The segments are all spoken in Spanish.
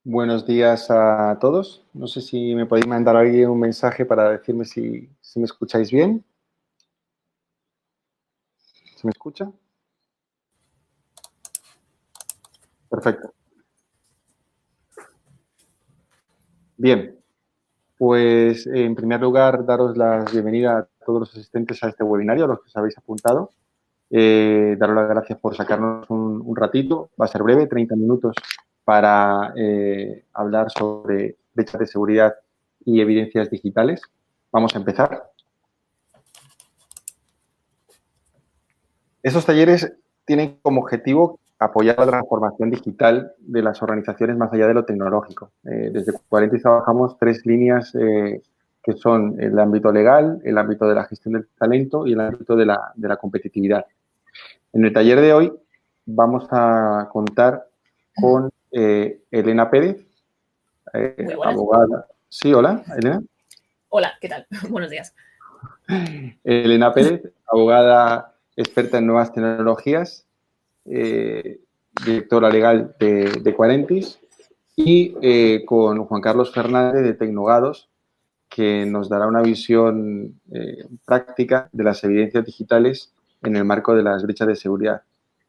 Buenos días a todos. No sé si me podéis mandar alguien un mensaje para decirme si me escucháis bien. ¿Se me escucha? Perfecto. Bien, pues en primer lugar, daros la bienvenida a todos los asistentes a este webinario, a los que os habéis apuntado. Daros las gracias por sacarnos un ratito. Va a ser breve, 30 minutos, para hablar sobre brechas de seguridad y evidencias digitales. Vamos a empezar. Esos talleres tienen como objetivo apoyar la transformación digital de las organizaciones más allá de lo tecnológico. Desde Qualentis trabajamos tres líneas que son el ámbito legal, el ámbito de la gestión del talento y el ámbito de la competitividad. En el taller de hoy vamos a contar con Elena Pérez, abogada. Sí, hola, Elena. Hola, ¿qué tal? Buenos días. Elena Pérez, abogada experta en nuevas tecnologías, directora legal de Qualentis, y con Juan Carlos Fernández de Tecnogados, que nos dará una visión práctica de las evidencias digitales en el marco de las brechas de seguridad,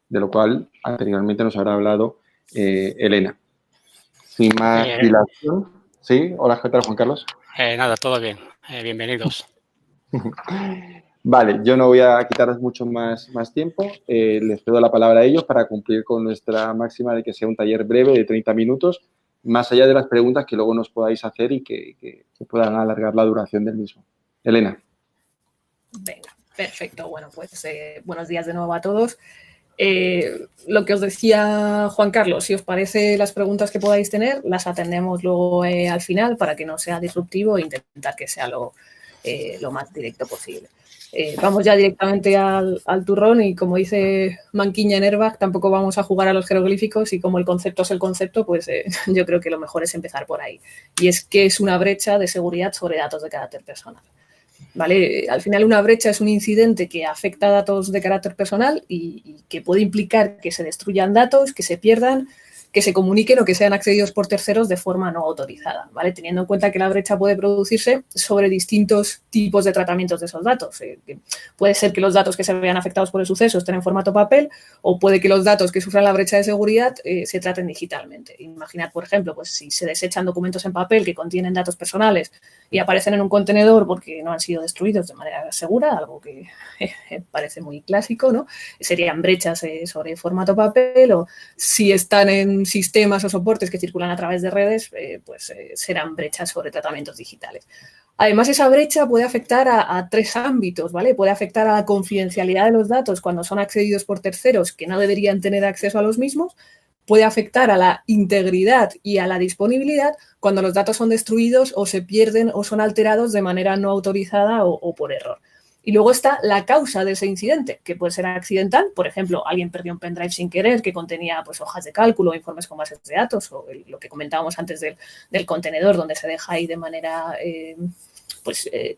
de lo cual anteriormente nos habrá hablado Elena. Sin más dilación. ¿Sí? Hola, ¿qué tal, Juan Carlos? Nada, todo bien. Bienvenidos. Vale, yo no voy a quitaros mucho más tiempo. Les cedo la palabra a ellos para cumplir con nuestra máxima de que sea un taller breve de 30 minutos, más allá de las preguntas que luego nos podáis hacer y que puedan alargar la duración del mismo. Elena. Venga, perfecto. Bueno, pues buenos días de nuevo a todos. Lo que os decía Juan Carlos, si os parece las preguntas que podáis tener, las atendemos luego al final para que no sea disruptivo e intentar que sea lo más directo posible. Vamos ya directamente al turrón y como dice Manquiña en Airbag, tampoco vamos a jugar a los jeroglíficos y como el concepto es el concepto, pues yo creo que lo mejor es empezar por ahí. Y es que es una brecha de seguridad sobre datos de carácter personal. ¿Vale? Al final una brecha es un incidente que afecta a datos de carácter personal y que puede implicar que se destruyan datos, que se pierdan, que se comuniquen o que sean accedidos por terceros de forma no autorizada, ¿vale? Teniendo en cuenta que la brecha puede producirse sobre distintos tipos de tratamientos de esos datos. Puede ser que los datos que se vean afectados por el suceso estén en formato papel o puede que los datos que sufran la brecha de seguridad se traten digitalmente. Imaginad, por ejemplo, pues si se desechan documentos en papel que contienen datos personales y aparecen en un contenedor porque no han sido destruidos de manera segura, algo que parece muy clásico, ¿no? Serían brechas sobre formato papel, o si están en sistemas o soportes que circulan a través de redes, serán brechas sobre tratamientos digitales. Además, esa brecha puede afectar a tres ámbitos, ¿vale? Puede afectar a la confidencialidad de los datos cuando son accedidos por terceros que no deberían tener acceso a los mismos. Puede afectar a la integridad y a la disponibilidad cuando los datos son destruidos o se pierden o son alterados de manera no autorizada o por error. Y luego está la causa de ese incidente, que puede ser accidental. Por ejemplo, alguien perdió un pendrive sin querer que contenía pues, hojas de cálculo, informes con bases de datos, o lo que comentábamos antes del contenedor donde se deja ahí de manera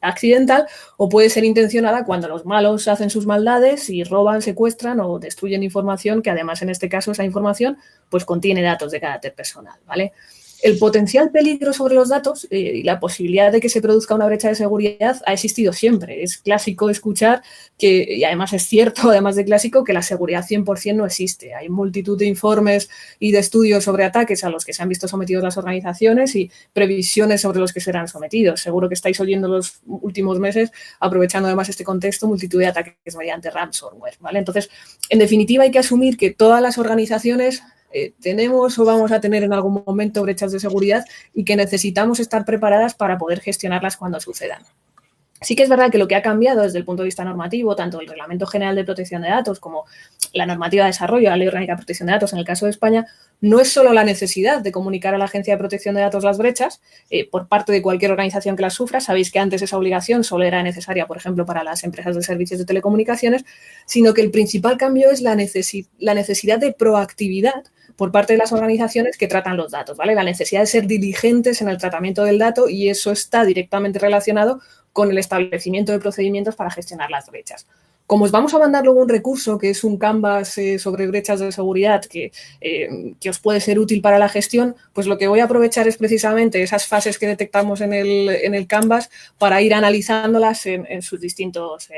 accidental, o puede ser intencionada cuando los malos hacen sus maldades y roban, secuestran o destruyen información que además en este caso esa información pues contiene datos de carácter personal, ¿vale? El potencial peligro sobre los datos y la posibilidad de que se produzca una brecha de seguridad ha existido siempre. Es clásico escuchar que, y además es cierto, además de clásico, que la seguridad 100% no existe. Hay multitud de informes y de estudios sobre ataques a los que se han visto sometidos las organizaciones y previsiones sobre los que serán sometidos. Seguro que estáis oyendo los últimos meses, aprovechando además este contexto, multitud de ataques mediante ransomware, ¿vale? Entonces, en definitiva, hay que asumir que todas las organizaciones tenemos o vamos a tener en algún momento brechas de seguridad y que necesitamos estar preparadas para poder gestionarlas cuando sucedan. Sí que es verdad que lo que ha cambiado desde el punto de vista normativo, tanto el Reglamento General de Protección de Datos como la normativa de desarrollo, la Ley Orgánica de Protección de Datos en el caso de España, no es solo la necesidad de comunicar a la Agencia de Protección de Datos las brechas por parte de cualquier organización que las sufra. Sabéis que antes esa obligación solo era necesaria, por ejemplo, para las empresas de servicios de telecomunicaciones, sino que el principal cambio es la necesidad de proactividad por parte de las organizaciones que tratan los datos, ¿vale? La necesidad de ser diligentes en el tratamiento del dato, y eso está directamente relacionado con el establecimiento de procedimientos para gestionar las brechas. Como os vamos a mandar luego un recurso que es un canvas sobre brechas de seguridad que os puede ser útil para la gestión, pues lo que voy a aprovechar es precisamente esas fases que detectamos en el canvas para ir analizándolas en sus distintos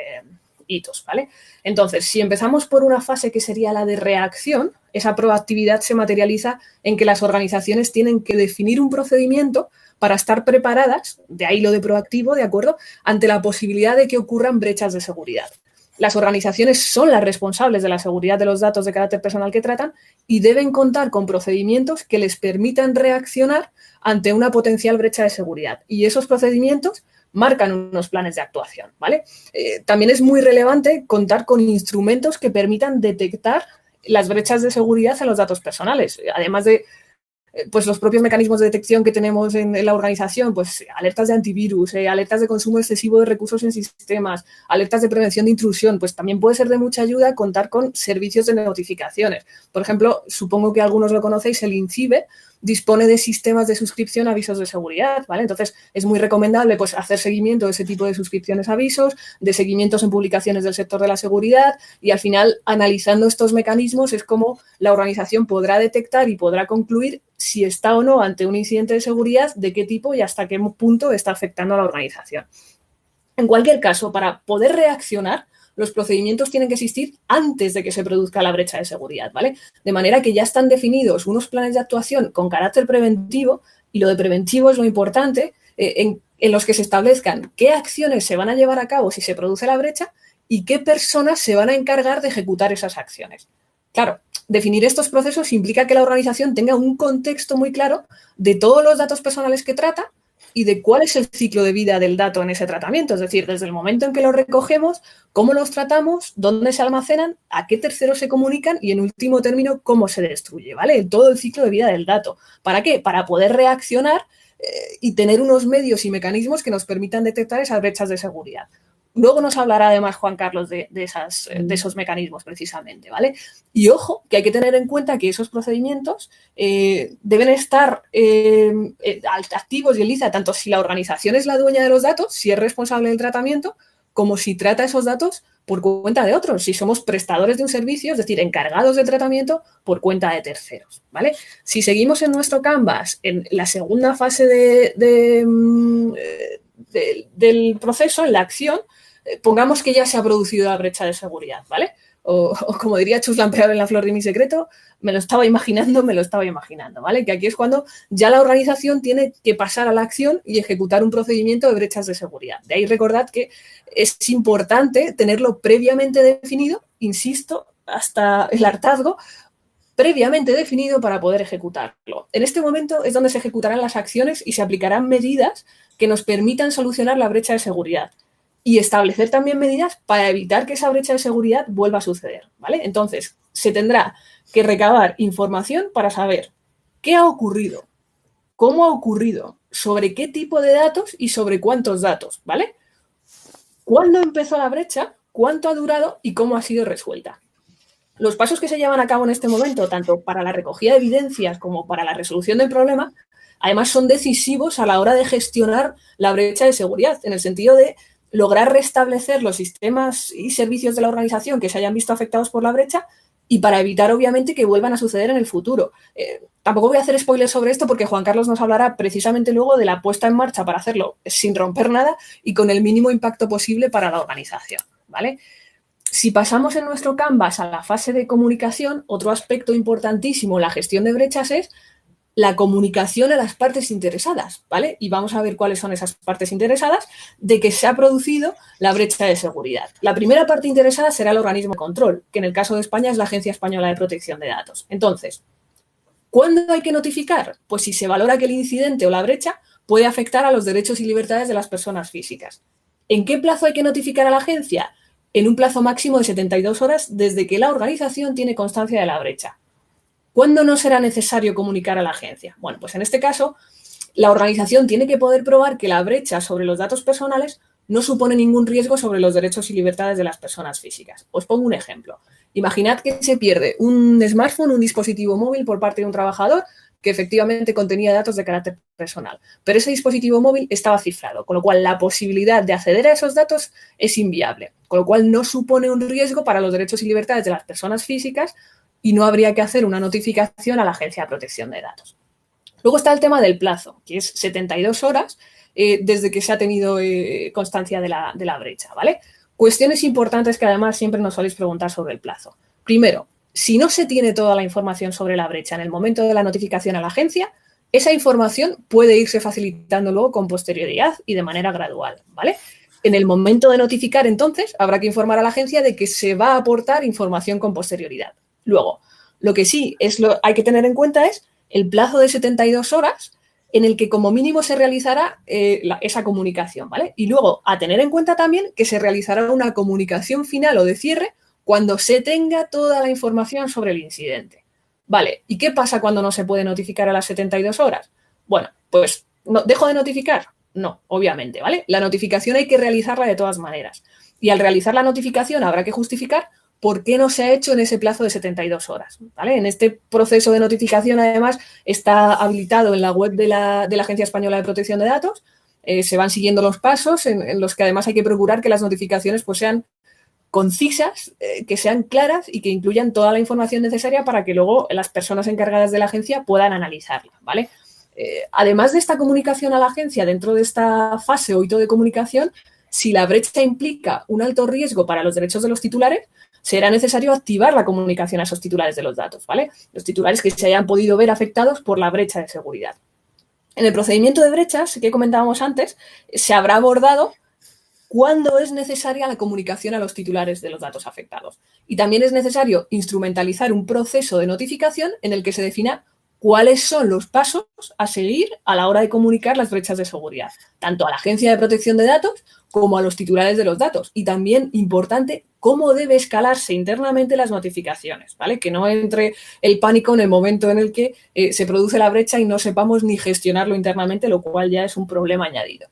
hitos, ¿vale? Entonces, si empezamos por una fase que sería la de reacción, esa proactividad se materializa en que las organizaciones tienen que definir un procedimiento para estar preparadas, de ahí lo de proactivo, ¿de acuerdo?, ante la posibilidad de que ocurran brechas de seguridad. Las organizaciones son las responsables de la seguridad de los datos de carácter personal que tratan y deben contar con procedimientos que les permitan reaccionar ante una potencial brecha de seguridad. Y esos procedimientos marcan unos planes de actuación, ¿vale? También es muy relevante contar con instrumentos que permitan detectar las brechas de seguridad en los datos personales, además de pues los propios mecanismos de detección que tenemos en la organización, pues alertas de antivirus, alertas de consumo excesivo de recursos en sistemas, alertas de prevención de intrusión, pues también puede ser de mucha ayuda contar con servicios de notificaciones. Por ejemplo, supongo que algunos lo conocéis, el INCIBE dispone de sistemas de suscripción a avisos de seguridad, ¿vale? Entonces, es muy recomendable pues hacer seguimiento de ese tipo de suscripciones a avisos, de seguimientos en publicaciones del sector de la seguridad y al final, analizando estos mecanismos, es como la organización podrá detectar y podrá concluir si está o no ante un incidente de seguridad, de qué tipo y hasta qué punto está afectando a la organización. En cualquier caso, para poder reaccionar, los procedimientos tienen que existir antes de que se produzca la brecha de seguridad, ¿vale? De manera que ya están definidos unos planes de actuación con carácter preventivo, y lo de preventivo es lo importante, en los que se establezcan qué acciones se van a llevar a cabo si se produce la brecha y qué personas se van a encargar de ejecutar esas acciones. Claro, definir estos procesos implica que la organización tenga un contexto muy claro de todos los datos personales que trata y de cuál es el ciclo de vida del dato en ese tratamiento. Es decir, desde el momento en que los recogemos, cómo los tratamos, dónde se almacenan, a qué terceros se comunican y, en último término, cómo se destruye, ¿vale? Todo el ciclo de vida del dato. ¿Para qué? Para poder reaccionar y tener unos medios y mecanismos que nos permitan detectar esas brechas de seguridad. Luego nos hablará además Juan Carlos de esos mecanismos precisamente, ¿vale? Y ojo, que hay que tener en cuenta que esos procedimientos deben estar activos y en lista, tanto si la organización es la dueña de los datos, si es responsable del tratamiento, como si trata esos datos por cuenta de otros, si somos prestadores de un servicio, es decir, encargados del tratamiento por cuenta de terceros, ¿vale? Si seguimos en nuestro Canvas, en la segunda fase del proceso, en la acción, pongamos que ya se ha producido la brecha de seguridad, ¿vale? O como diría Chus Lampeado en La flor de mi secreto, me lo estaba imaginando, ¿vale? Que aquí es cuando ya la organización tiene que pasar a la acción y ejecutar un procedimiento de brechas de seguridad. De ahí recordad que es importante tenerlo previamente definido, insisto, hasta el hartazgo, previamente definido para poder ejecutarlo. En este momento es donde se ejecutarán las acciones y se aplicarán medidas que nos permitan solucionar la brecha de seguridad y establecer también medidas para evitar que esa brecha de seguridad vuelva a suceder, ¿vale? Entonces, se tendrá que recabar información para saber qué ha ocurrido, cómo ha ocurrido, sobre qué tipo de datos y sobre cuántos datos, ¿vale? ¿Cuándo empezó la brecha? ¿Cuánto ha durado? Y cómo ha sido resuelta. Los pasos que se llevan a cabo en este momento, tanto para la recogida de evidencias como para la resolución del problema, además son decisivos a la hora de gestionar la brecha de seguridad, en el sentido de lograr restablecer los sistemas y servicios de la organización que se hayan visto afectados por la brecha y para evitar, obviamente, que vuelvan a suceder en el futuro. Tampoco voy a hacer spoilers sobre esto porque Juan Carlos nos hablará precisamente luego de la puesta en marcha para hacerlo sin romper nada y con el mínimo impacto posible para la organización, ¿vale? Si pasamos en nuestro Canvas a la fase de comunicación, otro aspecto importantísimo en la gestión de brechas es la comunicación a las partes interesadas, ¿vale? Y vamos a ver cuáles son esas partes interesadas de que se ha producido la brecha de seguridad. La primera parte interesada será el organismo de control, que en el caso de España es la Agencia Española de Protección de Datos. Entonces, ¿cuándo hay que notificar? Pues si se valora que el incidente o la brecha puede afectar a los derechos y libertades de las personas físicas. ¿En qué plazo hay que notificar a la agencia? En un plazo máximo de 72 horas desde que la organización tiene constancia de la brecha. ¿Cuándo no será necesario comunicar a la agencia? Bueno, pues en este caso, la organización tiene que poder probar que la brecha sobre los datos personales no supone ningún riesgo sobre los derechos y libertades de las personas físicas. Os pongo un ejemplo. Imaginad que se pierde un smartphone, un dispositivo móvil por parte de un trabajador que efectivamente contenía datos de carácter personal. Pero ese dispositivo móvil estaba cifrado, con lo cual la posibilidad de acceder a esos datos es inviable, con lo cual no supone un riesgo para los derechos y libertades de las personas físicas y no habría que hacer una notificación a la Agencia de Protección de Datos. Luego está el tema del plazo, que es 72 horas desde que se ha tenido constancia de la brecha, ¿vale? Cuestiones importantes que además siempre nos soléis preguntar sobre el plazo. Primero, si no se tiene toda la información sobre la brecha en el momento de la notificación a la agencia, esa información puede irse facilitando luego con posterioridad y de manera gradual, ¿vale? En el momento de notificar, entonces, habrá que informar a la agencia de que se va a aportar información con posterioridad. Luego, lo que sí hay que tener en cuenta es el plazo de 72 horas en el que como mínimo se realizará esa comunicación, ¿vale? Y luego, a tener en cuenta también que se realizará una comunicación final o de cierre cuando se tenga toda la información sobre el incidente. Vale, ¿y qué pasa cuando no se puede notificar a las 72 horas? Bueno, pues, ¿dejo de notificar? No, obviamente, ¿vale? La notificación hay que realizarla de todas maneras. Y al realizar la notificación habrá que justificar por qué no se ha hecho en ese plazo de 72 horas, ¿vale? En este proceso de notificación, además, está habilitado en la web de la Agencia Española de Protección de Datos. Se van siguiendo los pasos en los que además hay que procurar que las notificaciones pues, sean concisas, que sean claras y que incluyan toda la información necesaria para que luego las personas encargadas de la agencia puedan analizarla, ¿vale? Además de esta comunicación a la agencia, dentro de esta fase o hito de comunicación, si la brecha implica un alto riesgo para los derechos de los titulares, será necesario activar la comunicación a esos titulares de los datos, ¿vale? Los titulares que se hayan podido ver afectados por la brecha de seguridad. En el procedimiento de brechas, que comentábamos antes, se habrá abordado cuándo es necesaria la comunicación a los titulares de los datos afectados. Y también es necesario instrumentalizar un proceso de notificación en el que se defina cuáles son los pasos a seguir a la hora de comunicar las brechas de seguridad, tanto a la Agencia de Protección de Datos como a los titulares de los datos. Y también, importante, cómo debe escalarse internamente las notificaciones, ¿vale? Que no entre el pánico en el momento en el que se produce la brecha y no sepamos ni gestionarlo internamente, lo cual ya es un problema añadido.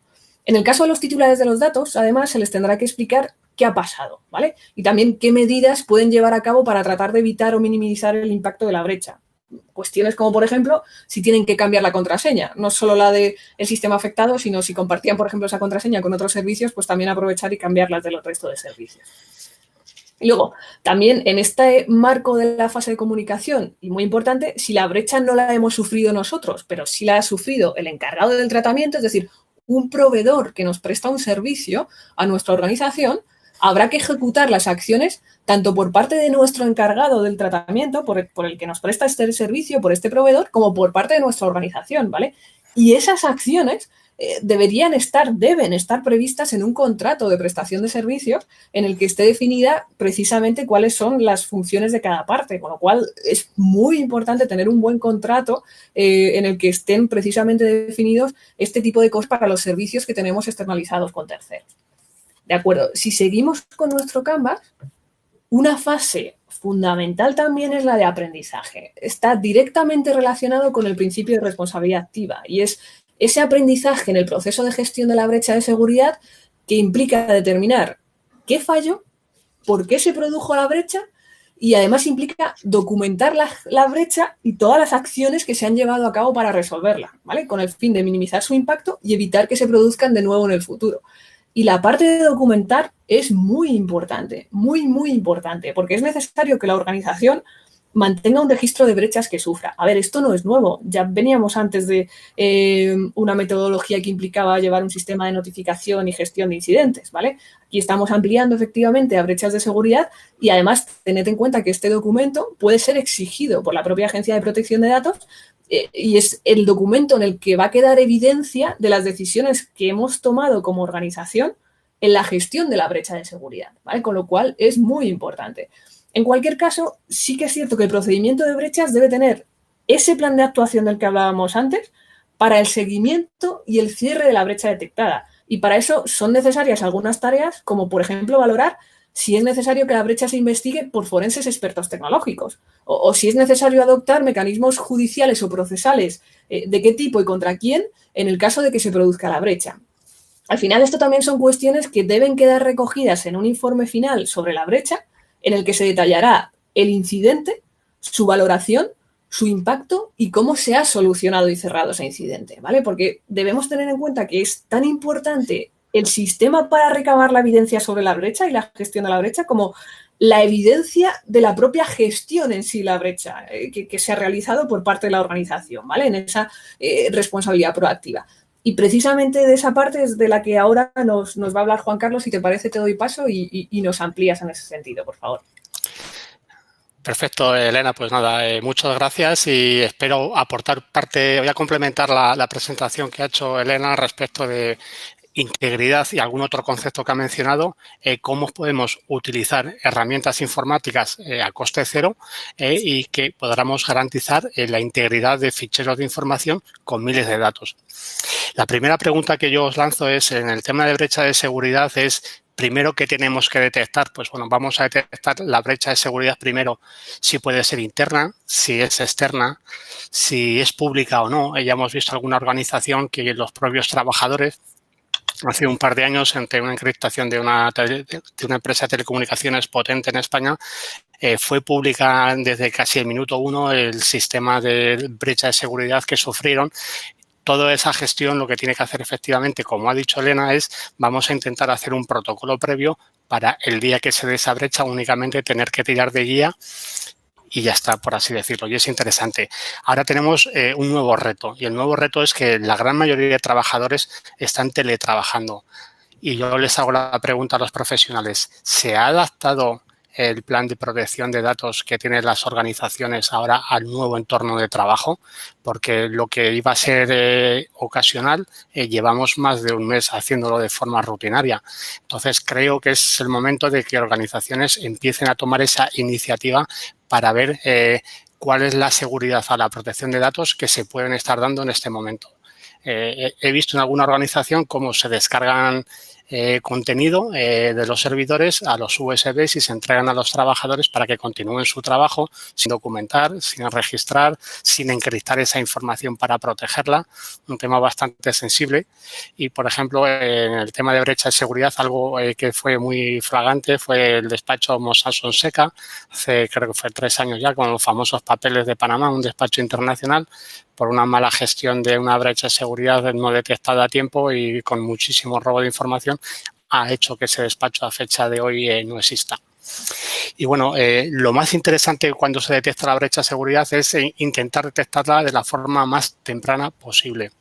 En el caso de los titulares de los datos, además, se les tendrá que explicar qué ha pasado, ¿vale? Y también qué medidas pueden llevar a cabo para tratar de evitar o minimizar el impacto de la brecha. Cuestiones como, por ejemplo, si tienen que cambiar la contraseña, no solo la del sistema afectado, sino si compartían, por ejemplo, esa contraseña con otros servicios, pues también aprovechar y cambiarlas del resto de servicios. Y luego, también en este marco de la fase de comunicación, y muy importante, si la brecha no la hemos sufrido nosotros, pero sí la ha sufrido el encargado del tratamiento, es decir, un proveedor que nos presta un servicio a nuestra organización, habrá que ejecutar las acciones tanto por parte de nuestro encargado del tratamiento, por el que nos presta este servicio, por este proveedor, como por parte de nuestra organización, ¿vale? Y esas acciones deben estar previstas en un contrato de prestación de servicios en el que esté definida precisamente cuáles son las funciones de cada parte, con lo cual es muy importante tener un buen contrato en el que estén precisamente definidos este tipo de cosas para los servicios que tenemos externalizados con terceros. De acuerdo, si seguimos con nuestro Canvas, una fase fundamental también es la de aprendizaje. Está directamente relacionado con el principio de responsabilidad activa y es ese aprendizaje en el proceso de gestión de la brecha de seguridad que implica determinar qué falló, por qué se produjo la brecha y además implica documentar la brecha y todas las acciones que se han llevado a cabo para resolverla, ¿vale? Con el fin de minimizar su impacto y evitar que se produzcan de nuevo en el futuro. Y la parte de documentar es muy importante, muy, muy importante, porque es necesario que la organización mantenga un registro de brechas que sufra. A ver, esto no es nuevo. Ya veníamos antes de una metodología que implicaba llevar un sistema de notificación y gestión de incidentes, ¿vale? Aquí estamos ampliando efectivamente a brechas de seguridad y además tened en cuenta que este documento puede ser exigido por la propia Agencia de Protección de Datos y es el documento en el que va a quedar evidencia de las decisiones que hemos tomado como organización en la gestión de la brecha de seguridad, ¿vale? Con lo cual es muy importante. En cualquier caso, sí que es cierto que el procedimiento de brechas debe tener ese plan de actuación del que hablábamos antes para el seguimiento y el cierre de la brecha detectada. Y para eso son necesarias algunas tareas, como por ejemplo valorar si es necesario que la brecha se investigue por forenses expertos tecnológicos o si es necesario adoptar mecanismos judiciales o procesales de qué tipo y contra quién en el caso de que se produzca la brecha. Al final, esto también son cuestiones que deben quedar recogidas en un informe final sobre la brecha en el que se detallará el incidente, su valoración, su impacto y cómo se ha solucionado y cerrado ese incidente, ¿vale? Porque debemos tener en cuenta que es tan importante el sistema para recabar la evidencia sobre la brecha y la gestión de la brecha como la evidencia de la propia gestión en sí, la brecha, que se ha realizado por parte de la organización, ¿vale? En esa responsabilidad proactiva. Y precisamente de esa parte es de la que ahora nos va a hablar Juan Carlos. Si te parece, te doy paso y nos amplías en ese sentido, por favor. Perfecto, Elena. Pues nada, muchas gracias y espero aportar parte. Voy a complementar la presentación que ha hecho Elena respecto de integridad y algún otro concepto que ha mencionado, cómo podemos utilizar herramientas informáticas a coste cero y que podamos garantizar la integridad de ficheros de información con miles de datos. La primera pregunta que yo os lanzo es, en el tema de brecha de seguridad, es primero, ¿qué tenemos que detectar? Pues bueno, vamos a detectar la brecha de seguridad primero, si puede ser interna, si es externa, si es pública o no. Ya hemos visto alguna organización que los propios trabajadores, hace un par de años, entre una encriptación de una empresa de telecomunicaciones potente en España, fue pública desde casi el minuto 1 el sistema de brecha de seguridad que sufrieron. Toda esa gestión lo que tiene que hacer efectivamente, como ha dicho Elena, es vamos a intentar hacer un protocolo previo para el día que se dé esa brecha únicamente tener que tirar de guía y ya está, por así decirlo. Y es interesante. Ahora tenemos un nuevo reto y el nuevo reto es que la gran mayoría de trabajadores están teletrabajando. Y yo les hago la pregunta a los profesionales, ¿se ha adaptado el plan de protección de datos que tienen las organizaciones ahora al nuevo entorno de trabajo? Porque lo que iba a ser ocasional, llevamos más de un mes haciéndolo de forma rutinaria. Entonces, creo que es el momento de que organizaciones empiecen a tomar esa iniciativa para ver cuál es la seguridad a la protección de datos que se pueden estar dando en este momento. He visto en alguna organización cómo se descargan contenido de los servidores a los USBs y se entregan a los trabajadores para que continúen su trabajo sin documentar, sin registrar, sin encriptar esa información para protegerla. Un tema bastante sensible. Y, por ejemplo, en el tema de brecha de seguridad, algo que fue muy flagrante fue el despacho Mossack Fonseca, hace creo que fue 3 años ya, con los famosos papeles de Panamá, un despacho internacional, por una mala gestión de una brecha de seguridad no detectada a tiempo y con muchísimo robo de información, ha hecho que ese despacho a fecha de hoy no exista. Y bueno, lo más interesante cuando se detecta la brecha de seguridad es intentar detectarla de la forma más temprana posible.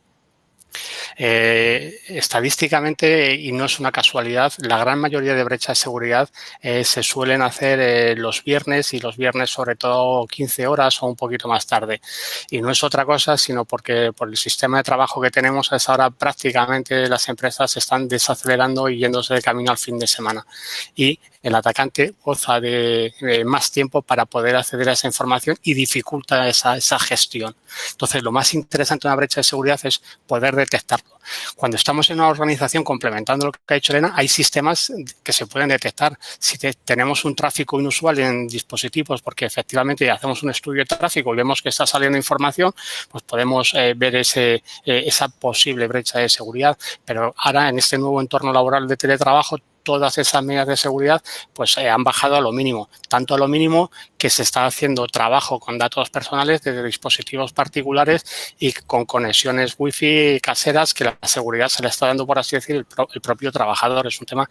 Estadísticamente, y no es una casualidad, la gran mayoría de brechas de seguridad se suelen hacer los viernes y los viernes sobre todo 15 horas o un poquito más tarde. Y no es otra cosa sino porque por el sistema de trabajo que tenemos a esa hora prácticamente las empresas están desacelerando y yéndose de camino al fin de semana. Y el atacante goza de más tiempo para poder acceder a esa información y dificulta esa gestión. Entonces, lo más interesante de una brecha de seguridad es poder detectarlo. Cuando estamos en una organización, complementando lo que ha dicho Elena, hay sistemas que se pueden detectar. Si tenemos un tráfico inusual en dispositivos, porque efectivamente hacemos un estudio de tráfico y vemos que está saliendo información, pues podemos ver esa posible brecha de seguridad. Pero ahora, en este nuevo entorno laboral de teletrabajo, todas esas medidas de seguridad pues han bajado a lo mínimo, tanto a lo mínimo que se está haciendo trabajo con datos personales desde dispositivos particulares y con conexiones wifi caseras que la seguridad se le está dando, por así decir, el propio trabajador. Es un tema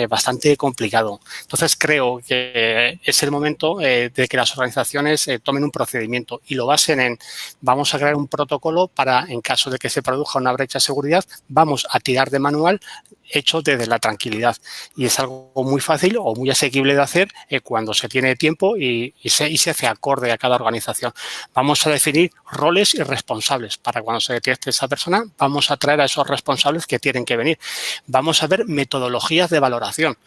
bastante complicado. Entonces, creo que es el momento de que las organizaciones tomen un procedimiento y lo basen en, vamos a crear un protocolo para, en caso de que se produzca una brecha de seguridad, vamos a tirar de manual hecho desde la tranquilidad. Y es algo muy fácil o muy asequible de hacer cuando se tiene tiempo y se hace acorde a cada organización. Vamos a definir roles y responsables para cuando se detecte esa persona. Vamos a traer a esos responsables que tienen que venir. Vamos a ver metodologías de valoración.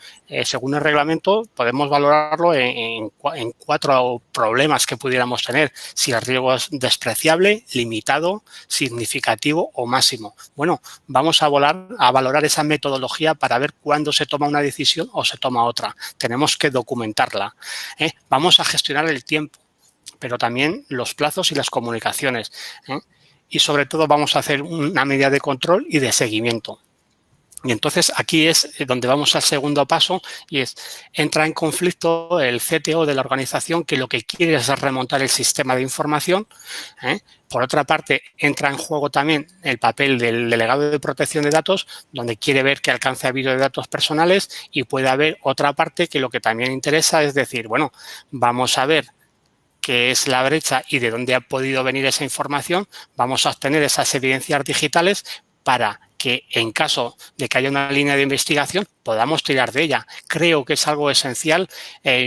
Según el reglamento, podemos valorarlo en 4 problemas que pudiéramos tener. Si el riesgo es despreciable, limitado, significativo o máximo. Bueno, vamos a valorar esa metodología para ver cuándo se toma una decisión o se toma otra. Tenemos que documentarla. Vamos a gestionar el tiempo, pero también los plazos y las comunicaciones. Y sobre todo vamos a hacer una medida de control y de seguimiento. Y entonces aquí es donde vamos al segundo paso y es, entra en conflicto el CTO de la organización que lo que quiere es remontar el sistema de información. Por otra parte, entra en juego también el papel del delegado de protección de datos, donde quiere ver qué alcance ha habido de datos personales, y puede haber otra parte que lo que también interesa es decir, bueno, vamos a ver qué es la brecha y de dónde ha podido venir esa información, vamos a obtener esas evidencias digitales para que en caso de que haya una línea de investigación podamos tirar de ella. Creo que es algo esencial,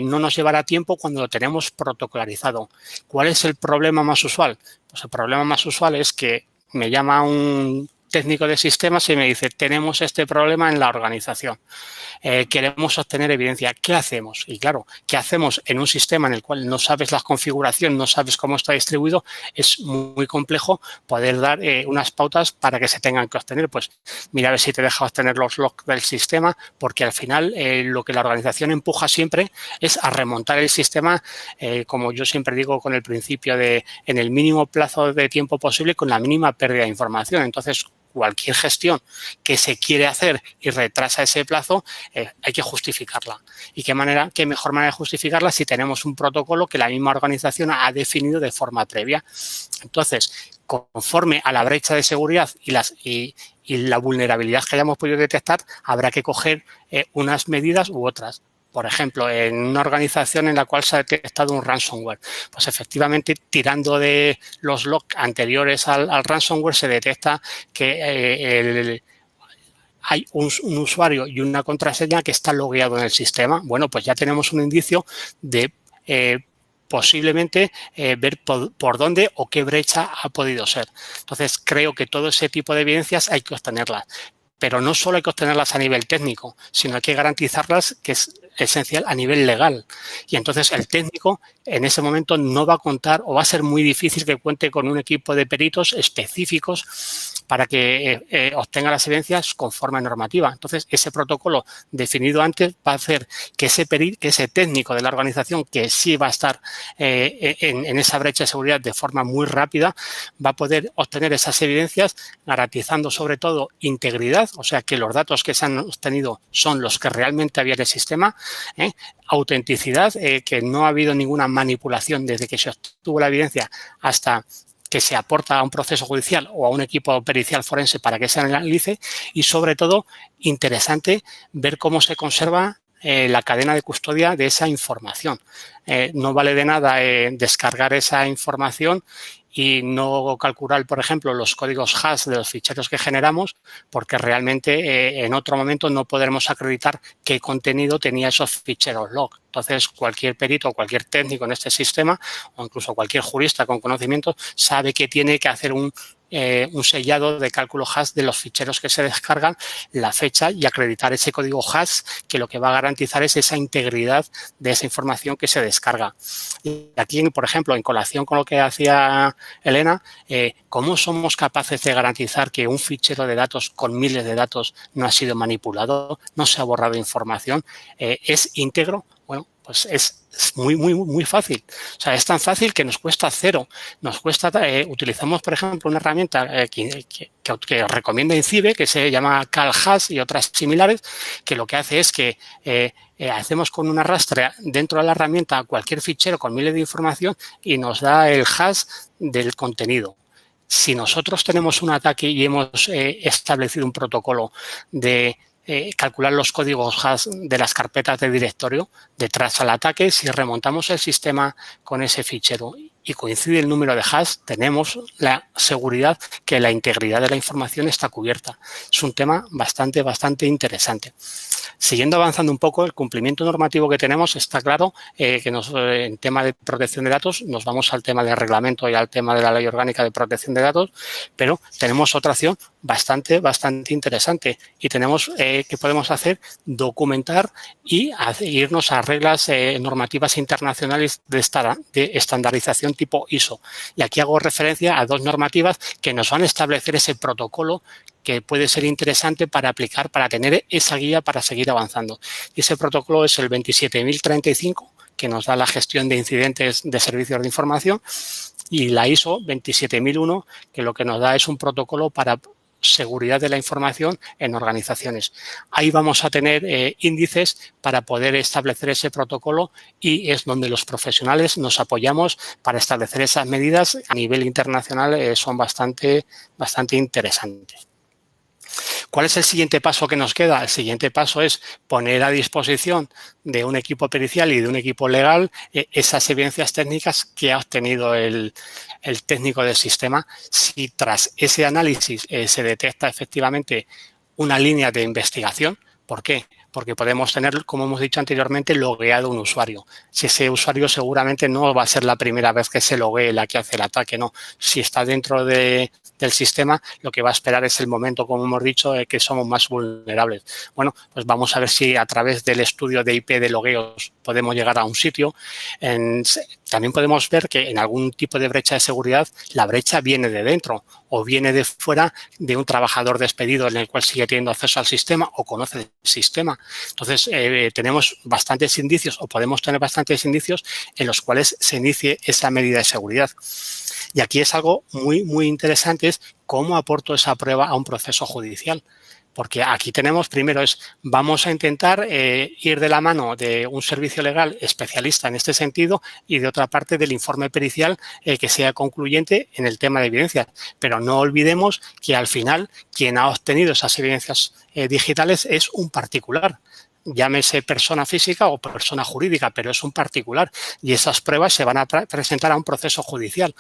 no nos llevará tiempo cuando lo tenemos protocolarizado. ¿Cuál es el problema más usual? Pues el problema más usual es que me llama un técnico de sistemas y me dice, tenemos este problema en la organización. Queremos obtener evidencia. ¿Qué hacemos? Y claro, ¿qué hacemos en un sistema en el cual no sabes la configuración, no sabes cómo está distribuido? Es muy complejo poder dar unas pautas para que se tengan que obtener. Pues mira a ver si te deja obtener los logs del sistema, porque al final lo que la organización empuja siempre es a remontar el sistema, como yo siempre digo, con el principio de en el mínimo plazo de tiempo posible, con la mínima pérdida de información. Entonces, cualquier gestión que se quiere hacer y retrasa ese plazo, hay que justificarla. ¿Y qué mejor manera de justificarla si tenemos un protocolo que la misma organización ha definido de forma previa? Entonces, conforme a la brecha de seguridad y la vulnerabilidad que hayamos podido detectar, habrá que coger unas medidas u otras. Por ejemplo, en una organización en la cual se ha detectado un ransomware, pues efectivamente tirando de los logs anteriores al ransomware se detecta que hay un usuario y una contraseña que está logueado en el sistema. Bueno, pues ya tenemos un indicio de posiblemente ver por dónde o qué brecha ha podido ser. Entonces, creo que todo ese tipo de evidencias hay que obtenerlas. Pero no solo hay que obtenerlas a nivel técnico, sino hay que garantizarlas, que es esencial, a nivel legal. Y entonces el técnico en ese momento no va a contar, o va a ser muy difícil que cuente con un equipo de peritos específicos para que obtenga las evidencias conforme a normativa. Entonces, ese protocolo definido antes va a hacer que ese técnico de la organización, que sí va a estar en esa brecha de seguridad de forma muy rápida, va a poder obtener esas evidencias garantizando sobre todo integridad, o sea, que los datos que se han obtenido son los que realmente había en el sistema, autenticidad, que no ha habido ninguna manipulación desde que se obtuvo la evidencia hasta que se aporta a un proceso judicial o a un equipo pericial forense para que se analice, y sobre todo interesante ver cómo se conserva la cadena de custodia de esa información. No vale de nada descargar esa información y no calcular, por ejemplo, los códigos hash de los ficheros que generamos, porque realmente en otro momento no podremos acreditar qué contenido tenía esos ficheros log. Entonces, cualquier perito o cualquier técnico en este sistema, o incluso cualquier jurista con conocimiento, sabe que tiene que hacer un sellado de cálculo hash de los ficheros que se descargan, la fecha, y acreditar ese código hash, que lo que va a garantizar es esa integridad de esa información que se descarga. Y aquí, por ejemplo, en colación con lo que hacía Elena, ¿cómo somos capaces de garantizar que un fichero de datos con miles de datos no ha sido manipulado, no se ha borrado información, es íntegro? Bueno, pues es muy fácil. O sea, es tan fácil que nos cuesta cero. Nos cuesta, utilizamos, por ejemplo, una herramienta que recomienda INCIBE, que se llama CalHash y otras similares, que lo que hace es que hacemos con un arrastre dentro de la herramienta cualquier fichero con miles de información y nos da el hash del contenido. Si nosotros tenemos un ataque y hemos establecido un protocolo de calcular los códigos hash de las carpetas de directorio detrás al ataque, si remontamos el sistema con ese fichero y coincide el número de hash, tenemos la seguridad que la integridad de la información está cubierta. Es un tema bastante interesante. Siguiendo avanzando un poco, el cumplimiento normativo que tenemos, está claro que en tema de protección de datos nos vamos al tema del reglamento y al tema de la Ley Orgánica de Protección de Datos, pero tenemos otra acción bastante interesante, y tenemos que podemos hacer, documentar y irnos a reglas normativas internacionales de estandarización tipo ISO. Y aquí hago referencia a dos normativas que nos van a establecer ese protocolo que puede ser interesante para aplicar, para tener esa guía para seguir avanzando. Y ese protocolo es el 27035, que nos da la gestión de incidentes de servicios de información, y la ISO 27001, que lo que nos da es un protocolo para seguridad de la información en organizaciones. Ahí vamos a tener índices para poder establecer ese protocolo y es donde los profesionales nos apoyamos para establecer esas medidas a nivel internacional. Son bastante interesantes. ¿Cuál es el siguiente paso que nos queda? El siguiente paso es poner a disposición de un equipo pericial y de un equipo legal esas evidencias técnicas que ha obtenido el técnico del sistema. Si tras ese análisis se detecta efectivamente una línea de investigación, ¿por qué? Porque podemos tener, como hemos dicho anteriormente, logueado un usuario. Si ese usuario seguramente no va a ser la primera vez que se loguee la que hace el ataque, no. Si está dentro del sistema, lo que va a esperar es el momento, como hemos dicho, que somos más vulnerables. Bueno, pues vamos a ver si a través del estudio de IP de logueos podemos llegar a un sitio. También podemos ver que en algún tipo de brecha de seguridad, la brecha viene de dentro o viene de fuera de un trabajador despedido en el cual sigue teniendo acceso al sistema o conoce el sistema. Entonces, tenemos bastantes indicios o podemos tener bastantes indicios en los cuales se inicie esa medida de seguridad. Y aquí es algo muy interesante, es cómo aporto esa prueba a un proceso judicial. Porque aquí tenemos, primero vamos a intentar ir de la mano de un servicio legal especialista en este sentido y de otra parte del informe pericial que sea concluyente en el tema de evidencias. Pero no olvidemos que al final quien ha obtenido esas evidencias digitales es un particular. Llámese persona física o persona jurídica, pero es un particular y esas pruebas se van a presentar a un proceso judicial.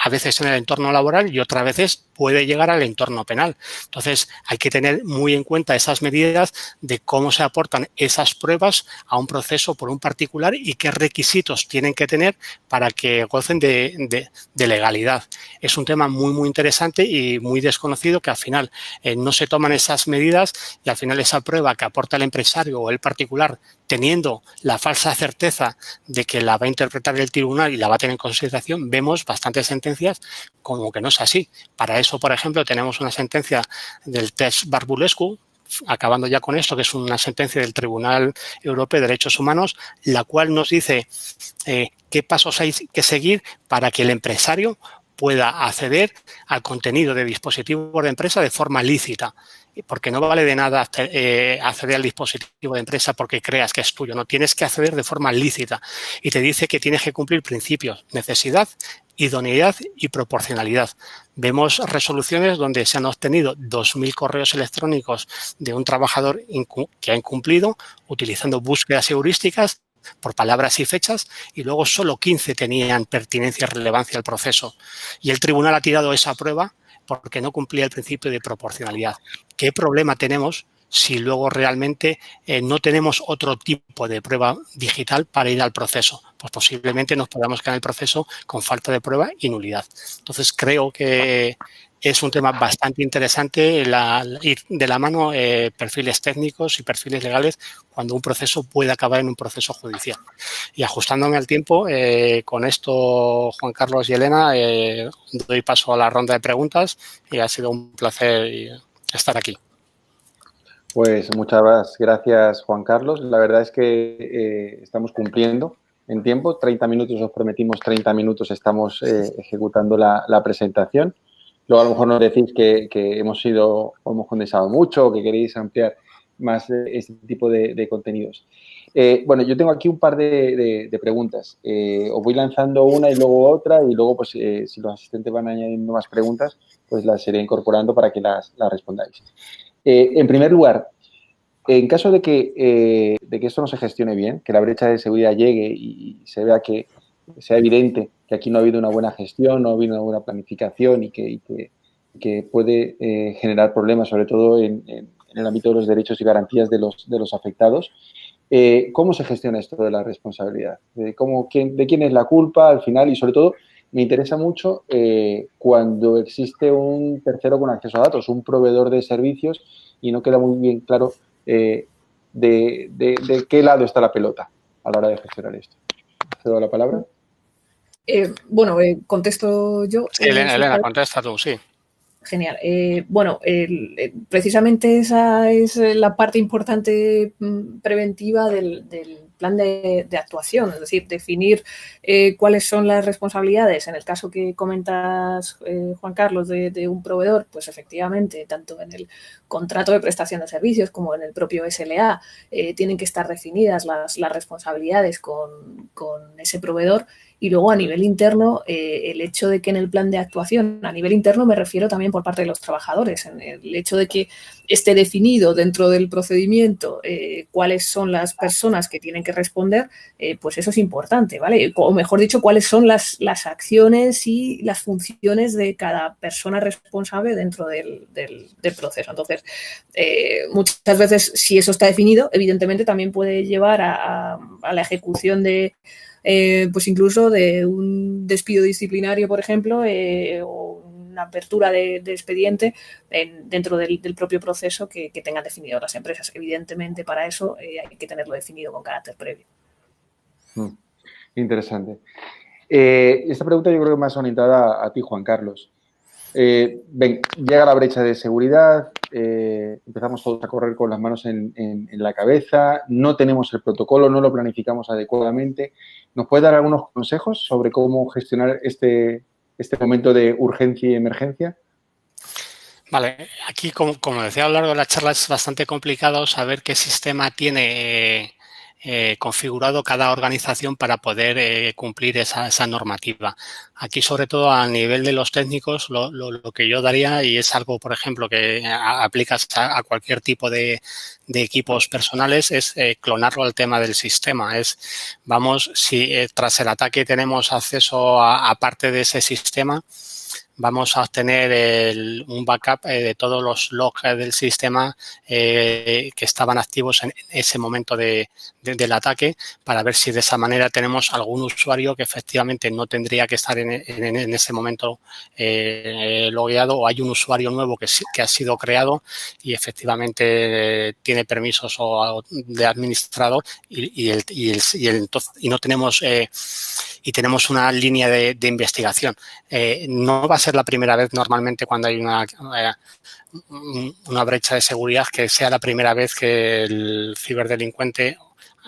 A veces en el entorno laboral y otras veces puede llegar al entorno penal. Entonces, hay que tener muy en cuenta esas medidas de cómo se aportan esas pruebas a un proceso por un particular y qué requisitos tienen que tener para que gocen de legalidad. Es un tema muy interesante y muy desconocido que al final no se toman esas medidas y al final esa prueba que aporta el empresario o el particular teniendo la falsa certeza de que la va a interpretar el tribunal y la va a tener en consideración, vemos bastantes sentencias como que no es así. Para eso, por ejemplo, tenemos una sentencia del test Barbulescu, acabando ya con esto, que es una sentencia del Tribunal Europeo de Derechos Humanos, la cual nos dice qué pasos hay que seguir para que el empresario pueda acceder al contenido de dispositivos de empresa de forma lícita. Porque no vale de nada acceder al dispositivo de empresa porque creas que es tuyo. No, tienes que acceder de forma lícita. Y te dice que tienes que cumplir principios, necesidad, idoneidad y proporcionalidad. Vemos resoluciones donde se han obtenido 2.000 correos electrónicos de un trabajador que ha incumplido utilizando búsquedas heurísticas por palabras y fechas y luego solo 15 tenían pertinencia y relevancia al proceso. Y el tribunal ha tirado esa prueba porque no cumplía el principio de proporcionalidad. ¿Qué problema tenemos si luego realmente no tenemos otro tipo de prueba digital para ir al proceso? Pues posiblemente nos podamos quedar en el proceso con falta de prueba y nulidad. Entonces, creo que es un tema bastante interesante ir de la mano perfiles técnicos y perfiles legales cuando un proceso puede acabar en un proceso judicial. Y ajustándome al tiempo, con esto, Juan Carlos y Elena, doy paso a la ronda de preguntas y ha sido un placer estar aquí. Pues muchas gracias, Juan Carlos. La verdad es que estamos cumpliendo en tiempo. 30 minutos, os prometimos 30 minutos, estamos ejecutando la presentación. Luego a lo mejor nos decís que hemos condensado mucho o que queréis ampliar más este tipo de contenidos. Bueno, yo tengo aquí un par de preguntas. Os voy lanzando una y luego otra y luego, pues, si los asistentes van añadiendo más preguntas, pues las iré incorporando para que las respondáis. En primer lugar, en caso de que esto no se gestione bien, que la brecha de seguridad llegue y se vea que sea evidente que aquí no ha habido una buena gestión, no ha habido una buena planificación y que puede generar problemas, sobre todo en el ámbito de los derechos y garantías de los afectados, ¿cómo se gestiona esto de la responsabilidad? ¿De quién es la culpa al final? Y sobre todo, me interesa mucho cuando existe un tercero con acceso a datos, un proveedor de servicios y no queda muy bien claro de qué lado está la pelota a la hora de gestionar esto. ¿Cedo la palabra? Bueno, contesto yo. Sí, Elena, contesta tú, sí. Genial. Bueno, precisamente esa es la parte importante preventiva del plan de actuación, es decir, definir cuáles son las responsabilidades. En el caso que comentas, Juan Carlos, de un proveedor, pues efectivamente, tanto en el contrato de prestación de servicios como en el propio SLA, tienen que estar definidas las responsabilidades con ese proveedor. Y luego a nivel interno, el hecho de que en el plan de actuación, a nivel interno me refiero también por parte de los trabajadores, en el hecho de que esté definido dentro del procedimiento cuáles son las personas que tienen que responder, pues eso es importante, ¿vale? O mejor dicho, cuáles son las acciones y las funciones de cada persona responsable dentro del proceso. Entonces, muchas veces, si eso está definido, evidentemente también puede llevar a la ejecución de pues incluso de un despido disciplinario, por ejemplo, o una apertura de expediente dentro del propio proceso que tengan definido las empresas. Evidentemente, para eso hay que tenerlo definido con carácter previo. Interesante. Esta pregunta yo creo que más orientada a ti, Juan Carlos. Llega la brecha de seguridad, empezamos todos a correr con las manos en la cabeza, no tenemos el protocolo, no lo planificamos adecuadamente. ¿Nos puede dar algunos consejos sobre cómo gestionar este momento de urgencia y emergencia? Vale, aquí como decía a lo largo de la charla es bastante complicado saber qué sistema tiene configurado cada organización para poder cumplir esa normativa. Aquí, sobre todo a nivel de los técnicos, lo que yo daría, y es algo, por ejemplo, que aplicas a cualquier tipo de equipos personales, es clonarlo al tema del sistema. Vamos, si tras el ataque tenemos acceso a parte de ese sistema, vamos a obtener un backup de todos los logs del sistema que estaban activos en ese momento del ataque, para ver si de esa manera tenemos algún usuario que efectivamente no tendría que estar en ese momento logueado, o hay un usuario nuevo que ha sido creado y efectivamente tiene permisos de administrador y no tenemos y tenemos una línea de investigación. No va a ser la primera vez normalmente cuando hay una brecha de seguridad que sea la primera vez que el ciberdelincuente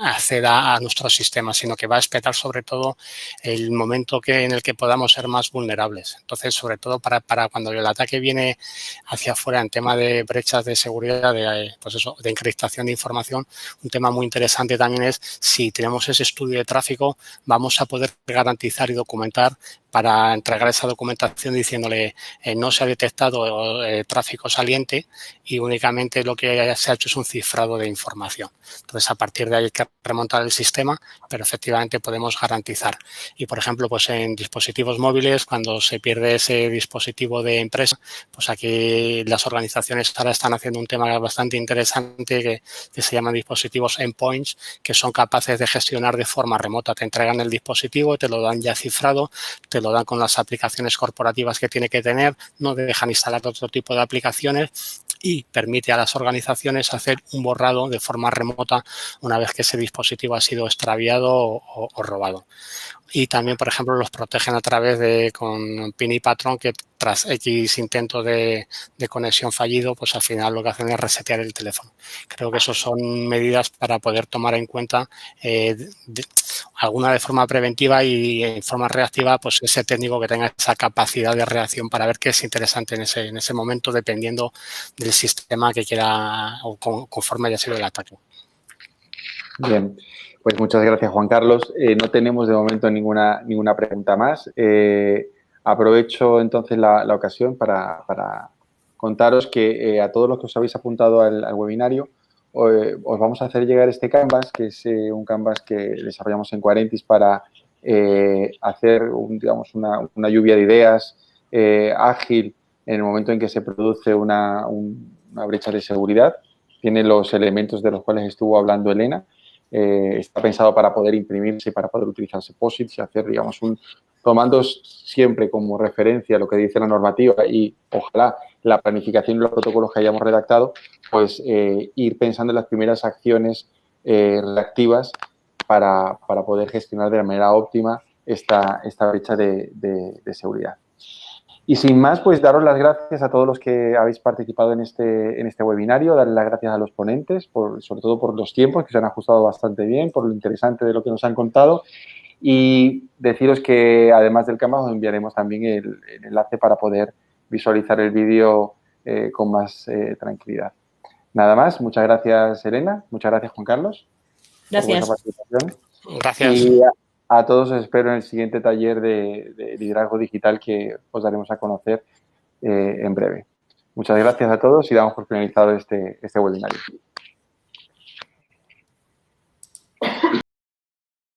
acceda a nuestro sistema, sino que va a esperar sobre todo el momento en el que podamos ser más vulnerables. Entonces, sobre todo para cuando el ataque viene hacia afuera en tema de brechas de seguridad, de encriptación de información, un tema muy interesante también es si tenemos ese estudio de tráfico, vamos a poder garantizar y documentar para entregar esa documentación diciéndole no se ha detectado tráfico saliente y únicamente lo que se ha hecho es un cifrado de información. Entonces, a partir de ahí hay que remontar el sistema, pero efectivamente podemos garantizar. Y, por ejemplo, pues en dispositivos móviles, cuando se pierde ese dispositivo de empresa, pues aquí las organizaciones ahora están haciendo un tema bastante interesante que se llaman dispositivos endpoints, que son capaces de gestionar de forma remota. Te entregan el dispositivo, te lo dan ya cifrado, te lo dan con las aplicaciones corporativas que tiene que tener, no dejan instalar otro tipo de aplicaciones y permite a las organizaciones hacer un borrado de forma remota una vez que ese dispositivo ha sido extraviado o robado. Y también, por ejemplo, los protegen a través con PIN y patrón, que tras X intento de conexión fallido, pues al final lo que hacen es resetear el teléfono. Creo que esas son medidas para poder tomar en cuenta alguna de forma preventiva y en forma reactiva, pues ese técnico que tenga esa capacidad de reacción para ver qué es interesante en ese momento, dependiendo del sistema que quiera o conforme haya sido el ataque. Bien, pues muchas gracias, Juan Carlos. No tenemos de momento ninguna pregunta más. Aprovecho entonces la ocasión para contaros que a todos los que os habéis apuntado al webinario os vamos a hacer llegar este Canvas, que es un Canvas que desarrollamos en Quarentis para hacer una lluvia de ideas ágil en el momento en que se produce una brecha de seguridad. Tiene los elementos de los cuales estuvo hablando Elena. Está pensado para poder imprimirse y para poder utilizarse POSITs y hacer, tomando siempre como referencia lo que dice la normativa y ojalá la planificación y los protocolos que hayamos redactado, pues ir pensando en las primeras acciones reactivas para poder gestionar de la manera óptima esta brecha de seguridad. Y sin más, pues daros las gracias a todos los que habéis participado en este webinario, darles las gracias a los ponentes, sobre todo por los tiempos que se han ajustado bastante bien, por lo interesante de lo que nos han contado, y deciros que además del Canvas os enviaremos también el enlace para poder visualizar el vídeo con más tranquilidad. Nada más, muchas gracias Elena, muchas gracias Juan Carlos. Gracias. Por vuestra participación. Gracias. Y a todos os espero en el siguiente taller de liderazgo digital que os daremos a conocer en breve. Muchas gracias a todos y damos por finalizado este webinario.